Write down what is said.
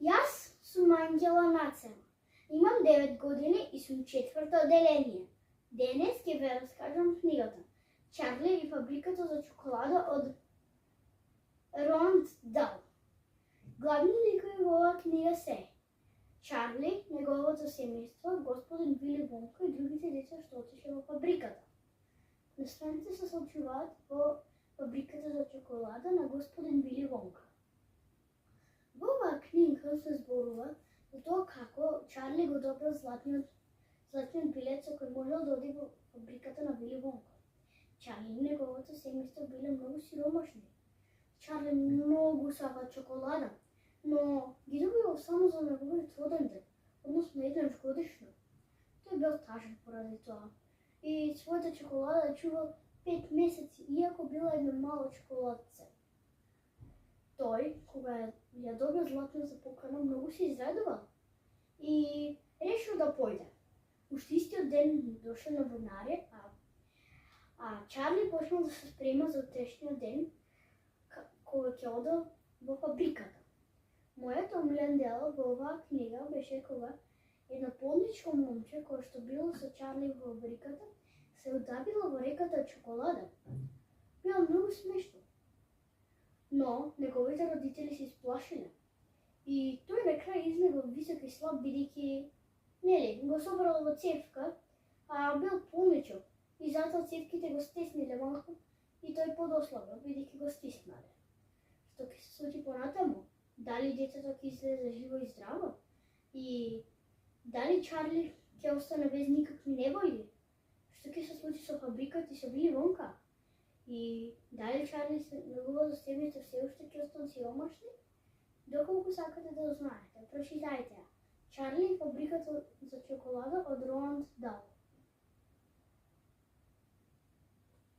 Јас сум Ангела Нацема. Имам 9 години и сум четврто одделение. Денес ќе ве раскажам книгата Чарли и фабриката за чоколада од Роанд Дал. Главни ликови во оваа книга се Чарли, неговото семејство, господин Вили Вонка и другите деца што отишле во фабриката. Настаните се случуваат во фабриката за чоколада на господин Вили Вонка. Во оваа книга се зборува за тоа како Чарли го добил златниот билет со кој можел да оди во фабриката на Вили Вонка. Чарли и неговото семејство биле многу сиромашни. Чарли многу сака чоколада, но ги добивал само за неговиот роден ден, односно еднаш годишно. Тој бил тажен поради тоа и својата чоколада чувал 5 месеци, иако била едно мало чоколадце. Тој, кога ја добил златната покана, многу се израдувал и решил да појде. Уште истиот ден дошле на воднаре, а Чарли почнал да се спрема за утрешниот ден, кога ќе одел во фабриката. Мојот омилен дел во оваа книга беше кога едно полничко момче, кое што било со Чарли во фабриката, се удавило во реката чоколада. Било многу смешно. Но неговите родители се исплашиле. И тој на крај излегол висок и слаб, бидејќи го собрал во цевка, а бил полничок. И затоа цевките го стесниле малку и тој подослабил, бидејќи го стиснале. Што ќе се случи понатаму? Дали детето ќе излезе живо и здраво? И дали Чарли ќе остане без никакви неволји? Што ќе се случи со фабриката и со Вили Вонка? И дали Чарли и неговото семејство се уште ќе останат сиромашни? Доколку сакате да знаете, прочитајте ја. Чарли и фабриката за чоколада од Роанд Дал.